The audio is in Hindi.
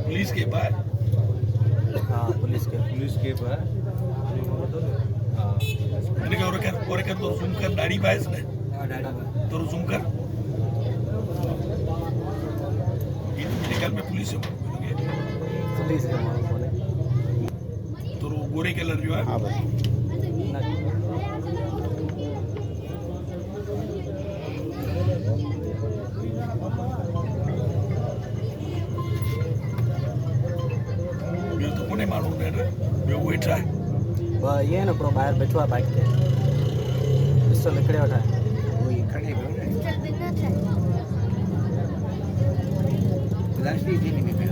पुलिस के पास पुलिस के पास मैंने कहा और कर तो जूम कर दाढ़ी पास ने तो जूम कर मेरे ख्याल में पुलिस है तो गोरे कलर जो है तो कोने मालूम है ना मैं वेट है ये ना प्रो बाहर बैठवा बाइक के इससे लकड़े उठाए वो ये खड़े हो रहे हैं लास्ट ही दिन में